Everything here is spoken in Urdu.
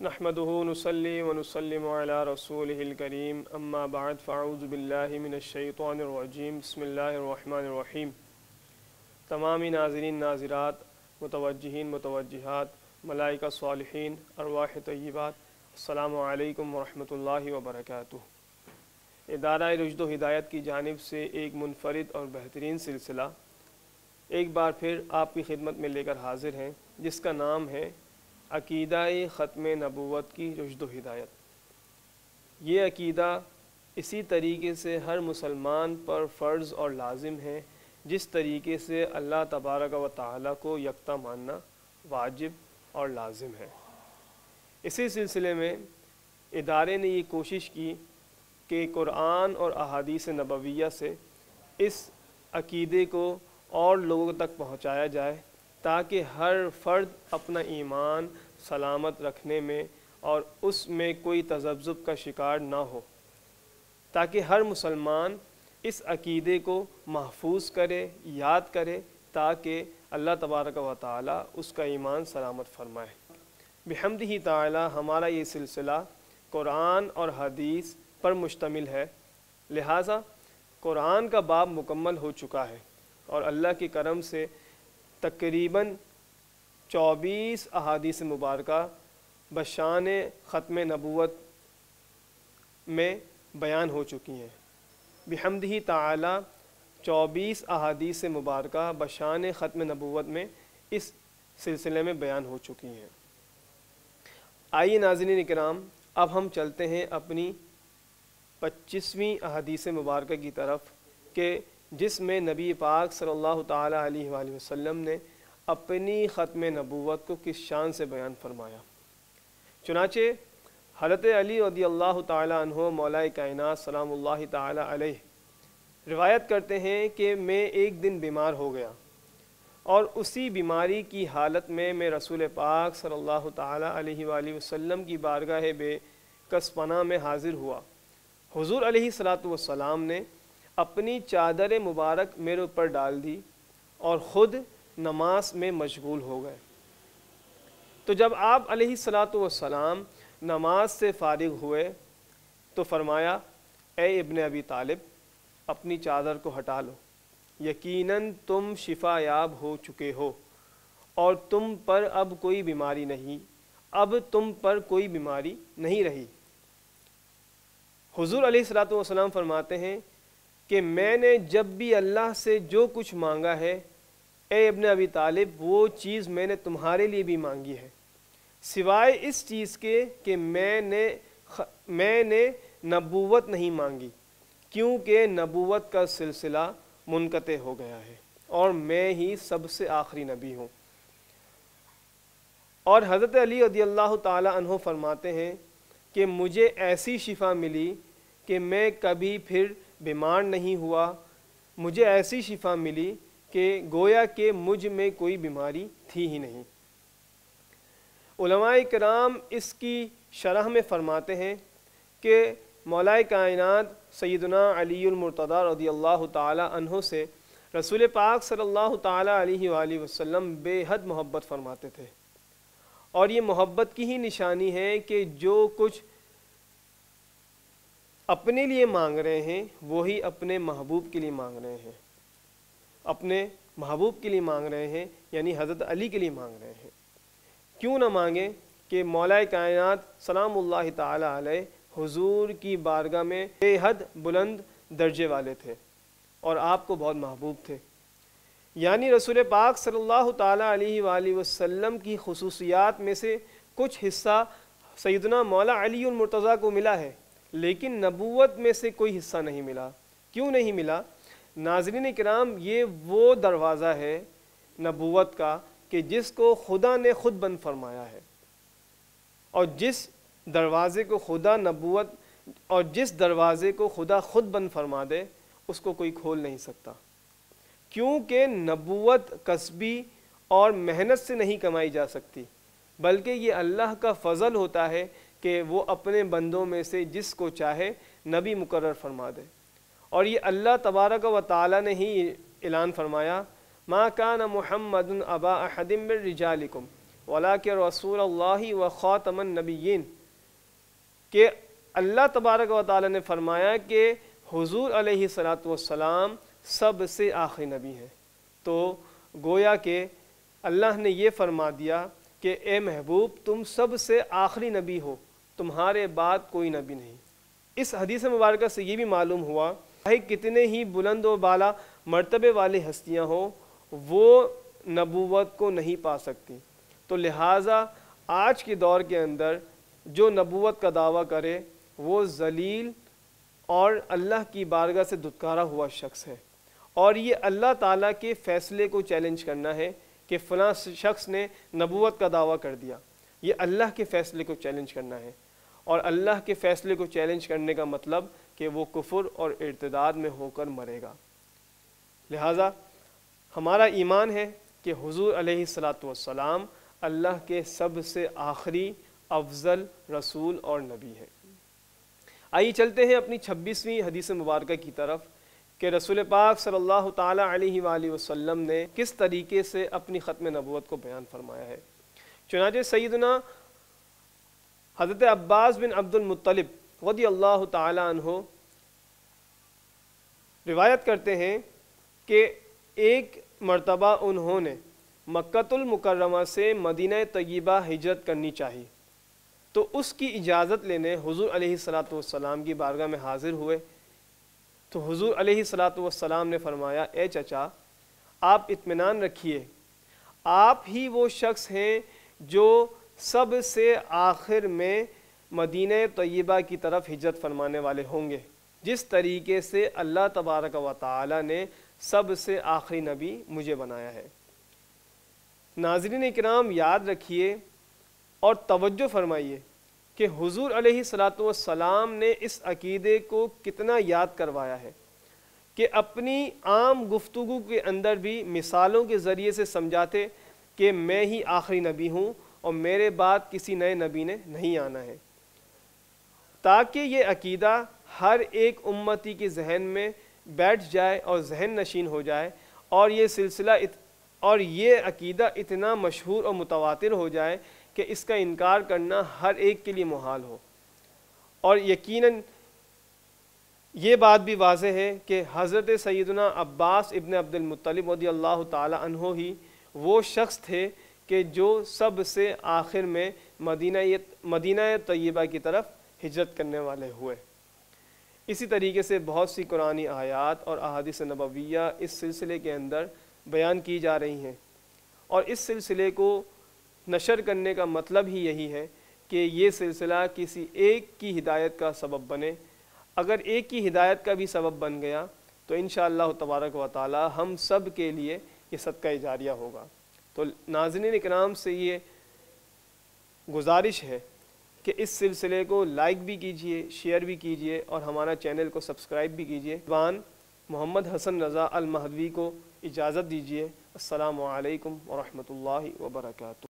نحمده نصلي ونسلم على رسوله الكريم اما بعد فاعوذ باللہ من الشیطان الرجیم بسم اللہ الرحمن الرحیم۔ تمامی ناظرین ناظرات، متوجہین متوجہات، ملائکہ صالحین، ارواح طیبات، السلام علیکم ورحمۃ اللہ وبرکاتہ۔ ادارہ رشد و ہدایت کی جانب سے ایک منفرد اور بہترین سلسلہ ایک بار پھر آپ کی خدمت میں لے کر حاضر ہیں، جس کا نام ہے عقیدہ ختم نبوت کی رشد و ہدایت۔ یہ عقیدہ اسی طریقے سے ہر مسلمان پر فرض اور لازم ہے جس طریقے سے اللہ تبارک و تعالیٰ کو یکتا ماننا واجب اور لازم ہے۔ اسی سلسلے میں ادارے نے یہ کوشش کی کہ قرآن اور احادیث نبویہ سے اس عقیدے کو اور لوگوں تک پہنچایا جائے تاکہ ہر فرد اپنا ایمان سلامت رکھنے میں اور اس میں کوئی تذبذب کا شکار نہ ہو، تاکہ ہر مسلمان اس عقیدے کو محفوظ کرے، یاد کرے، تاکہ اللہ تبارک و تعالی اس کا ایمان سلامت فرمائے۔ بحمدہ تعالی ہمارا یہ سلسلہ قرآن اور حدیث پر مشتمل ہے، لہٰذا قرآن کا باب مکمل ہو چکا ہے اور اللہ کے کرم سے تقریباً 24 احادیث مبارکہ بشان ختم نبوت میں بیان ہو چکی ہیں۔ بحمدہ تعالی 24 احادیث مبارکہ بشان ختم نبوت میں اس سلسلے میں بیان ہو چکی ہیں۔ آئیے ناظرین اکرام، اب ہم چلتے ہیں اپنی 25ویں احادیث مبارکہ کی طرف کہ جس میں نبی پاک صلی اللہ تعالی علیہ وآلہ وسلم نے اپنی ختم نبوت کو کس شان سے بیان فرمایا۔ چنانچہ حضرت علی رضی اللہ تعالی عنہ مولا کائنات سلام اللہ تعالی علیہ روایت کرتے ہیں کہ میں ایک دن بیمار ہو گیا اور اسی بیماری کی حالت میں رسول پاک صلی اللہ تعالی علیہ وآلہ وسلم کی بارگاہ بے کس پناہ میں حاضر ہوا۔ حضور علیہ الصلاۃ والسلام نے اپنی چادر مبارک میرے اوپر ڈال دی اور خود نماز میں مشغول ہو گئے۔ تو جب آپ علیہ الصلاۃ والسلام نماز سے فارغ ہوئے تو فرمایا، اے ابن ابی طالب، اپنی چادر کو ہٹا لو، یقیناً تم شفا یاب ہو چکے ہو اور تم پر اب کوئی بیماری نہیں، اب تم پر کوئی بیماری نہیں رہی۔ حضور علیہ الصلاۃ والسلام فرماتے ہیں کہ میں نے جب بھی اللہ سے جو کچھ مانگا ہے، اے ابن ابی طالب، وہ چیز میں نے تمہارے لیے بھی مانگی ہے، سوائے اس چیز کے کہ میں نے نبوت نہیں مانگی، کیونکہ نبوت کا سلسلہ منقطع ہو گیا ہے اور میں ہی سب سے آخری نبی ہوں۔ اور حضرت علی رضی اللہ تعالی عنہ فرماتے ہیں کہ مجھے ایسی شفا ملی کہ میں کبھی پھر بیمار نہیں ہوا، مجھے ایسی شفا ملی کہ گویا کہ مجھ میں کوئی بیماری تھی ہی نہیں۔ علماء کرام اس کی شرح میں فرماتے ہیں کہ مولا کائنات سیدنا علی المرتضیٰ رضی اللہ تعالی عنہ سے رسول پاک صلی اللہ تعالی علیہ وآلہ وسلم بے حد محبت فرماتے تھے، اور یہ محبت کی ہی نشانی ہے کہ جو کچھ اپنے لیے مانگ رہے ہیں وہی اپنے محبوب کے لیے مانگ رہے ہیں، اپنے محبوب کے لیے مانگ رہے ہیں، یعنی حضرت علی کے لیے مانگ رہے ہیں۔ کیوں نہ مانگیں کہ مولا کائنات سلام اللہ تعالی علیہ حضور کی بارگاہ میں بے حد بلند درجے والے تھے اور آپ کو بہت محبوب تھے، یعنی رسول پاک صلی اللہ تعالی علیہ وآلہ وسلم کی خصوصیات میں سے کچھ حصہ سیدنا مولا علی المرتضیٰ کو ملا ہے، لیکن نبوت میں سے کوئی حصہ نہیں ملا۔ کیوں نہیں ملا؟ ناظرین کرام، یہ وہ دروازہ ہے نبوت کا کہ جس کو خدا نے خود بند فرمایا ہے، اور جس دروازے کو خدا نبوت اور جس دروازے کو خدا خود بند فرما دے اس کو کوئی کھول نہیں سکتا، کیونکہ نبوت کسبی اور محنت سے نہیں کمائی جا سکتی، بلکہ یہ اللہ کا فضل ہوتا ہے کہ وہ اپنے بندوں میں سے جس کو چاہے نبی مقرر فرما دے۔ اور یہ اللہ تبارک و تعالی نے ہی اعلان فرمایا، ما کان محمد ابا احد من رجالکم وَلَٰكِنَّ رَسُولَ اللَّهِ وَخَاتَمَ النَّبِيِّينَ کہ اللہ تبارک و تعالیٰ نے فرمایا کہ حضور علیہ الصلاۃ والسلام سب سے آخری نبی ہیں۔ تو گویا کہ اللہ نے یہ فرما دیا کہ اے محبوب تم سب سے آخری نبی ہو، تمہارے بعد کوئی نبی نہیں۔ اس حدیث مبارکہ سے یہ بھی معلوم ہوا کہ کتنے ہی بلند و بالا مرتبے والی ہستیاں ہوں وہ نبوت کو نہیں پا سکتی۔ تو لہٰذا آج کے دور کے اندر جو نبوت کا دعویٰ کرے وہ ذلیل اور اللہ کی بارگاہ سے دھتکارا ہوا شخص ہے، اور یہ اللہ تعالیٰ کے فیصلے کو چیلنج کرنا ہے کہ فلاں شخص نے نبوت کا دعویٰ کر دیا۔ یہ اللہ کے فیصلے کو چیلنج کرنا ہے، اور اللہ کے فیصلے کو چیلنج کرنے کا مطلب کہ وہ کفر اور ارتداد میں ہو کر مرے گا۔ لہٰذا ہمارا ایمان ہے کہ حضور علیہ الصلاۃ والسلام اللہ کے سب سے آخری افضل رسول اور نبی ہے۔ آئیے چلتے ہیں اپنی 26ویں حدیث مبارکہ کی طرف کہ رسول پاک صلی اللہ تعالیٰ علیہ وآلہ وسلم نے کس طریقے سے اپنی ختم نبوت کو بیان فرمایا ہے۔ چنانچہ سیدنا حضرت عباس بن عبد المطلب رضی اللہ تعالیٰ عنہ روایت کرتے ہیں کہ ایک مرتبہ انہوں نے مکۃ المکرمہ سے مدینہ طیبہ ہجرت کرنی چاہی، تو اس کی اجازت لینے حضور علیہ الصلاۃ والسلام کی بارگاہ میں حاضر ہوئے۔ تو حضور علیہ الصلاۃ والسلام نے فرمایا اے چچا آپ اطمینان رکھیے، آپ ہی وہ شخص ہیں جو سب سے آخر میں مدینہ طیبہ کی طرف ہجرت فرمانے والے ہوں گے، جس طریقے سے اللہ تبارک و تعالی نے سب سے آخری نبی مجھے بنایا ہے۔ ناظرین اکرام یاد رکھیے اور توجہ فرمائیے کہ حضور علیہ الصلاۃ والسلام نے اس عقیدے کو کتنا یاد کروایا ہے کہ اپنی عام گفتگو کے اندر بھی مثالوں کے ذریعے سے سمجھاتے کہ میں ہی آخری نبی ہوں اور میرے بعد کسی نئے نبی نے نہیں آنا ہے، تاکہ یہ عقیدہ ہر ایک امتی کے ذہن میں بیٹھ جائے اور ذہن نشین ہو جائے، اور یہ سلسلہ اور یہ عقیدہ اتنا مشہور اور متواتر ہو جائے کہ اس کا انکار کرنا ہر ایک کے لیے محال ہو۔ اور یقیناً یہ بات بھی واضح ہے کہ حضرت سیدنا عباس ابن عبد المطلب رضی اللہ تعالی عنہ ہی وہ شخص تھے کہ جو سب سے آخر میں مدینہ طیبہ کی طرف ہجرت کرنے والے ہوئے۔ اسی طریقے سے بہت سی قرآنی آیات اور احادیث نبویہ اس سلسلے کے اندر بیان کی جا رہی ہیں، اور اس سلسلے کو نشر کرنے کا مطلب ہی یہی ہے کہ یہ سلسلہ کسی ایک کی ہدایت کا سبب بنے۔ اگر ایک کی ہدایت کا بھی سبب بن گیا تو انشاءاللہ تبارک و تعالی ہم سب کے لیے یہ صدقہ جاریہ ہوگا۔ تو ناظرین اکرام سے یہ گزارش ہے کہ اس سلسلے کو لائک بھی کیجئے، شیئر بھی کیجئے، اور ہمارا چینل کو سبسکرائب بھی کیجئے۔ محمد حسن رضا المہدوی کو اجازت دیجیے۔ السلام علیکم ورحمۃ اللہ وبرکاتہ۔